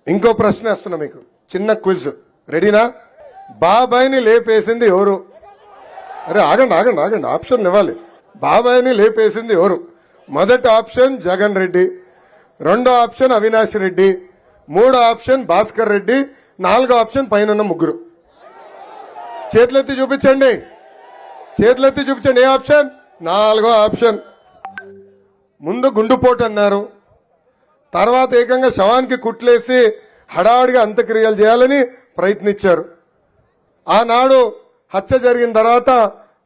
ఇంకో ప్రశ్న వేస్తున్నా మీకు, చిన్న క్విజ్. రెడీనా? బాబాయిని లేపేసింది ఎవరు? అరే ఆగండి ఆగండి ఆగండి, ఆప్షన్ ఇవ్వాలి. బాబాయిని లేపేసింది ఎవరు? మొదటి ఆప్షన్ జగన్ రెడ్డి, రెండో ఆప్షన్ అవినాష్ రెడ్డి, మూడో ఆప్షన్ భాస్కర్ రెడ్డి, నాలుగో ఆప్షన్ పైన ముగ్గురు. చేతులెత్తి చూపించండి, చేతులెత్తి చూపించండి. ఏ ఆప్షన్? నాలుగో ఆప్షన్. ముందు గుండుపోటు అన్నారు, తర్వాత ఏకంగా శవానికి కుట్లేసి హడావుడిగా అంత్యక్రియలు చేయాలని ప్రయత్నించారు. ఆనాడు హత్య జరిగిన తర్వాత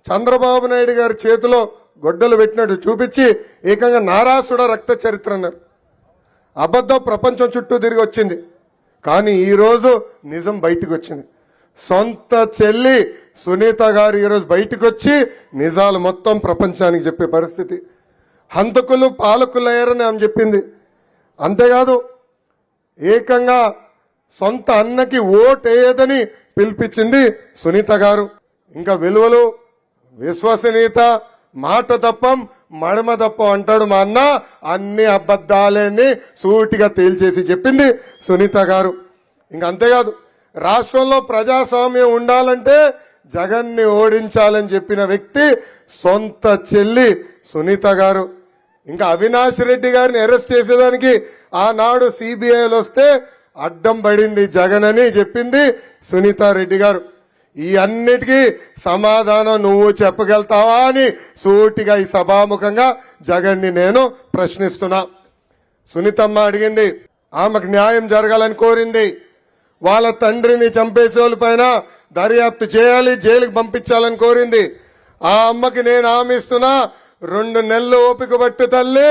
చంద్రబాబు నాయుడు గారి చేతిలో గొడ్డలు పెట్టినట్టు చూపించి ఏకంగా నారాసుడ రక్త చరిత్ర అన్నారు. అబద్ధం ప్రపంచం చుట్టూ తిరిగి వచ్చింది. కానీ ఈరోజు నిజం బయటకు వచ్చింది. సొంత చెల్లి సునీత గారు ఈరోజు బయటకు వచ్చి నిజాలు మొత్తం ప్రపంచానికి చెప్పే పరిస్థితి. హంతకులు పాలకులయ్యారని ఆమె చెప్పింది. అంతేకాదు ఏకంగా సొంత అన్నకి ఓటేయదని పిలిపించింది సునీత గారు. ఇంకా విలువలు, విశ్వసనీయత, మాట తప్పం మడమ తప్పం అంటాడు మా అన్న. అన్ని అబద్ధాలని సూటిగా తేల్చేసి చెప్పింది సునీత గారు. ఇంకా అంతేకాదు రాష్ట్రంలో ప్రజాస్వామ్యం ఉండాలంటే జగన్ని ఓడించాలని చెప్పిన వ్యక్తి సొంత చెల్లి సునీత గారు. ఇంకా అవినాష్ రెడ్డి గారిని అరెస్ట్ చేసేదానికి ఆనాడు సిబిఐలు వస్తే అడ్డం పడింది జగన్ అని చెప్పింది సునీత రెడ్డి గారు. ఈ అన్నిటికీ సమాధానం నువ్వు చెప్పగలుగుతావా అని సూటిగా ఈ సభాముఖంగా జగన్ని నేను ప్రశ్నిస్తున్నా. సునీతమ్మ అడిగింది, ఆమెకు న్యాయం జరగాలని కోరింది. వాళ్ళ తండ్రిని చంపేసే వాళ్ళ పైన దర్యాప్తు చేయాలి, జైలుకి పంపించాలని కోరింది. ఆ అమ్మకి నేను హామీ ఇస్తున్నా, 2 నెలలు ఓపిక పట్టు తల్లి,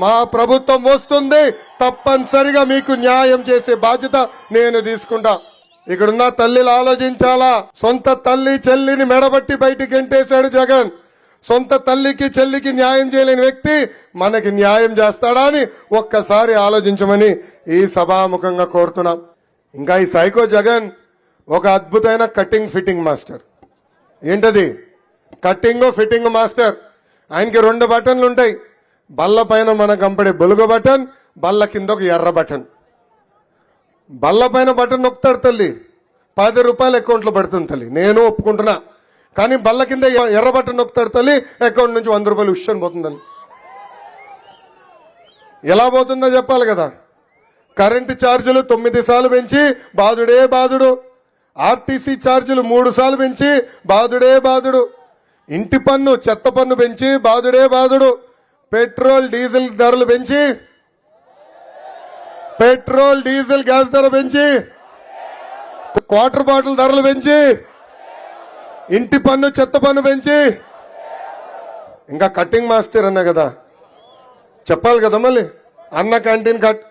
మా ప్రభుత్వం వస్తుంది, తప్పనిసరిగా మీకు న్యాయం చేసే బాధ్యత నేను తీసుకుంటా. ఇక్కడున్న తల్లిలు ఆలోచించాలా. సొంత తల్లి చెల్లిని మెడబట్టి బయటికి గెంటేశాడు జగన్. సొంత తల్లికి చెల్లికి న్యాయం చేయలేని వ్యక్తి మనకి న్యాయం చేస్తాడా అని ఒక్కసారి ఆలోచించమని ఈ సభాముఖంగా కోరుతున్నాం. ఇంకా ఈ సైకో జగన్ ఒక అద్భుతమైన కటింగ్ ఫిట్టింగ్ మాస్టర్. ఏంటది? Cutting fitting master. ఆయనకి 2 బటన్లు ఉంటాయి. బల్ల పైన మనకు కంపడే బొలుగు బటన్, బల్ల కింద ఒక ఎర్ర బటన్. బల్ల పైన బటన్ నొక్కుతాడు తల్లి, 10 రూపాయలు అకౌంట్లో పడుతుంది తల్లి, నేను ఒప్పుకుంటున్నా. కానీ బల్ల కింద ఎర్ర బటన్ నొక్కుతాడు తల్లి, అకౌంట్ నుంచి 100 రూపాయలు ఉష్షన్ పోతుంది తల్లి. ఎలా పోతుందో చెప్పాలి కదా. కరెంటు ఛార్జీలు 9 సార్లు పెంచి బాధుడే బాధుడు. ఆర్టీసీ ఛార్జీలు 3 సార్లు పెంచి బాధుడే బాధుడు. ఇంటి పన్ను, చెత్త పన్ను పెంచి బాధుడే బాధుడు. పెట్రోల్ డీజిల్ ధరలు పెంచి, పెట్రోల్ డీజిల్ గ్యాస్ ధర పెంచి, క్వార్టర్ బాటిల్ ధరలు పెంచి, ఇంటి పన్ను చెత్త పన్ను పెంచి, ఇంకా కటింగ్ మాస్టర్ అన్నా కదా చెప్పాలి కదా. మళ్ళీ అన్న క్యాంటీన్ కట్,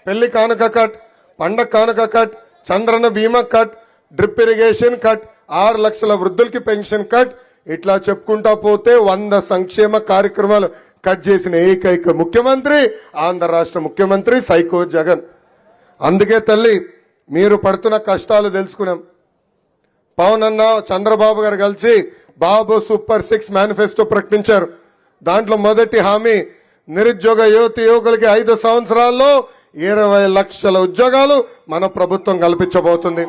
పెళ్లి కానుక కట్, పండగ కానుక కట్, చంద్రన్న బీమా కట్, డ్రిప్ ఇరిగేషన్ కట్, 6 లక్షల వృద్ధులకి పెన్షన్ కట్, ఇట్లా చెప్పుకుంటా పోతే 100 సంక్షేమ కార్యక్రమాలు కట్ చేసిన ఏకైక ముఖ్యమంత్రి ఆంధ్ర రాష్ట్ర ముఖ్యమంత్రి సైకో జగన్. అందుకే తల్లి మీరు పడుతున్న కష్టాలు తెలుసుకున్నాం. పవన్ అన్న, చంద్రబాబు గారు కలిసి బాబు సూపర్ 6 మేనిఫెస్టో ప్రకటించారు. దాంట్లో మొదటి హామీ నిరుద్యోగ యువకులకి 5 సంవత్సరాల్లో 20 లక్షల ఉద్యోగాలు మన ప్రభుత్వం కల్పించబోతుంది.